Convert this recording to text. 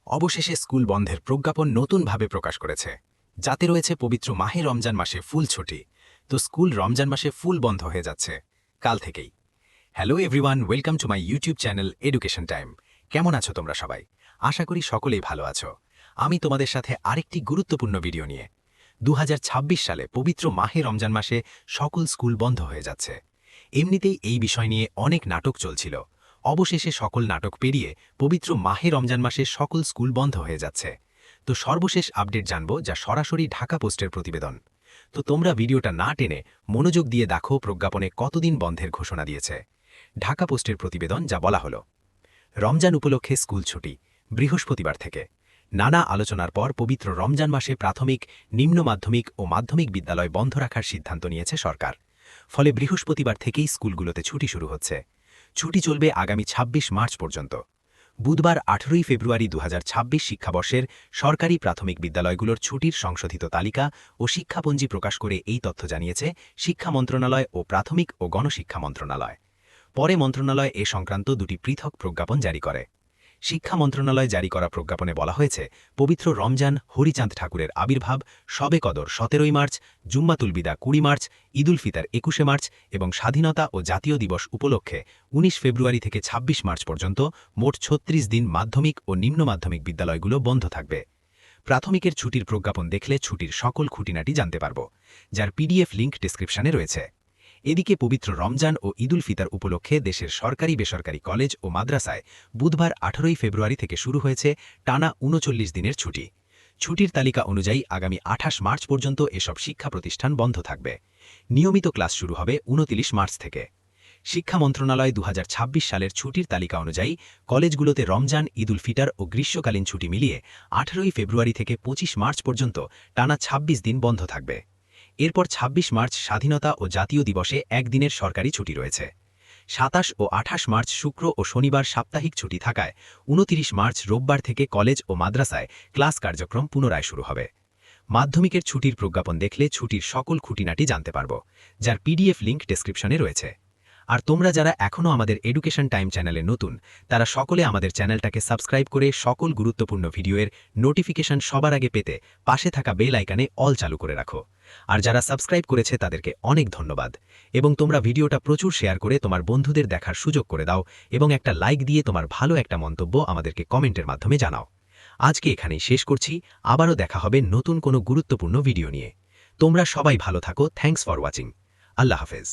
অবশেষে স্কুল বন্ধের প্রজ্ঞাপন নতুনভাবে প্রকাশ করেছে, যাতে রয়েছে পবিত্র মাহে রমজান মাসে ফুল ছুটি। তো স্কুল রমজান মাসে ফুল বন্ধ হয়ে যাচ্ছে কাল থেকেই। Hello everyone, welcome to my YouTube channel education time. কেমন আছো তোমরা সবাই? আশা করি সকলেই ভালো আছো। আমি তোমাদের সাথে আরেকটি গুরুত্বপূর্ণ ভিডিও নিয়ে। 2026 সালে পবিত্র মাহে রমজান মাসে সকল স্কুল বন্ধ হয়ে যাচ্ছে। এমনিতেই এই বিষয় নিয়ে অনেক নাটক চলছিল। অবশেষে সকল নাটক পেরিয়ে পবিত্র মাহে রমজান মাসে সকল স্কুল বন্ধ হয়ে যাচ্ছে। তো সর্বশেষ আপডেট জানব, যা সরাসরি ঢাকা পোস্টের প্রতিবেদন। তো তোমরা ভিডিওটা না টেনে মনোযোগ দিয়ে দেখো প্রজ্ঞাপনে কতদিন বন্ধের ঘোষণা দিয়েছে ঢাকা পোস্টের প্রতিবেদন। যা বলা হলো, রমজান উপলক্ষে স্কুল ছুটি বৃহস্পতিবার থেকে। নানা আলোচনার পর পবিত্র রমজান মাসে প্রাথমিক, নিম্ন মাধ্যমিক ও মাধ্যমিক বিদ্যালয় বন্ধ রাখার সিদ্ধান্ত নিয়েছে সরকার। ফলে বৃহস্পতিবার থেকেই স্কুলগুলোতে ছুটি শুরু হচ্ছে। ছুটি চলবে আগামী ২৬ মার্চ পর্যন্ত। বুধবার ১৮ ফেব্রুয়ারি ২০২৬ শিক্ষাবর্ষের সরকারি প্রাথমিক বিদ্যালয়গুলোর ছুটির সংশোধিত তালিকা ও শিক্ষাপঞ্জি প্রকাশ করে এই তথ্য জানিয়েছে শিক্ষা মন্ত্রণালয় ও প্রাথমিক ও গণশিক্ষা মন্ত্রণালয়। পরে মন্ত্রণালয় এ সংক্রান্ত দুটি পৃথক প্রজ্ঞাপন জারি করে। শিক্ষা মন্ত্রণালয় জারি করা প্রজ্ঞাপনে বলা হয়েছে, পবিত্র রমজান, হরিচাঁদ ঠাকুরের আবির্ভাব, শবে কদর ১৭ই মার্চ, জুম্মাতুল বিদা ২০ মার্চ, ঈদুল ফিতর ২১শে মার্চ এবং স্বাধীনতা ও জাতীয় দিবস উপলক্ষে ১৯ ফেব্রুয়ারি থেকে ২৬ মার্চ পর্যন্ত মোট ৩৬ দিন মাধ্যমিক ও নিম্ন মাধ্যমিক বিদ্যালয়গুলো বন্ধ থাকবে। প্রাথমিকের ছুটির প্রজ্ঞাপন দেখলে ছুটির সকল খুঁটিনাটি জানতে পারব, যার পিডিএফ লিঙ্ক ডেসক্রিপশনে রয়েছে। এদিকে পবিত্র রমজান ও ঈদুল ফিতর উপলক্ষে দেশের সরকারি বেসরকারি কলেজ ও মাদ্রাসায় বুধবার ১৮ ফেব্রুয়ারি থেকে শুরু হয়েছে টানা ৩৯ দিনের ছুটি। ছুটির তালিকা অনুযায়ী আগামী ২৮ মার্চ পর্যন্ত এসব শিক্ষা প্রতিষ্ঠান বন্ধ থাকবে। নিয়মিত ক্লাস শুরু হবে ২৯ মার্চ থেকে। শিক্ষা মন্ত্রণালয় ২০২৬ সালের ছুটির তালিকা অনুযায়ী কলেজগুলোতে রমজান, ঈদুল ফিতর ও গ্রীষ্মকালীন ছুটি মিলিয়ে ১৮ ফেব্রুয়ারি থেকে ২৫ মার্চ পর্যন্ত টানা ২৬ দিন বন্ধ থাকবে। এরপর ২৬ মার্চ স্বাধীনতা ও জাতীয় দিবসে একদিনের সরকারি ছুটি রয়েছে। ২৭ ও ২৮ মার্চ শুক্র ও শনিবার সাপ্তাহিক ছুটি থাকায় ২৯ মার্চ রোববার থেকে কলেজ ও মাদ্রাসায় ক্লাস কার্যক্রম পুনরায় শুরু হবে। মাধ্যমিকের ছুটির প্রজ্ঞাপন দেখলে ছুটির সকল খুঁটিনাটি জানতে পারব, যার পিডিএফ লিঙ্ক ডেসক্রিপশনে রয়েছে। আর তোমরা যারা এখনও আমাদের এডুকেশন টাইম চ্যানেলে নতুন, তারা সকলে আমাদের চ্যানেলটাকে সাবস্ক্রাইব করে সকল গুরুত্বপূর্ণ ভিডিওর নোটিফিকেশন সবার আগে পেতে পাশে থাকা বেল আইকনে অল চালু করে রাখো। আর যারা সাবস্ক্রাইব করেছে তাদেরকে অনেক ধন্যবাদ। এবং তোমরা ভিডিওটা প্রচুর শেয়ার করে তোমার বন্ধুদের দেখার সুযোগ করে দাও এবং একটা লাইক দিয়ে তোমার ভালো একটা মন্তব্য আমাদেরকে কমেন্টের মাধ্যমে জানাও। আজকে এখানেই শেষ করছি। আবারও দেখা হবে নতুন কোনো গুরুত্বপূর্ণ ভিডিও নিয়ে। তোমরা সবাই ভালো থাকো। Thanks for watching. আল্লাহ হাফেজ।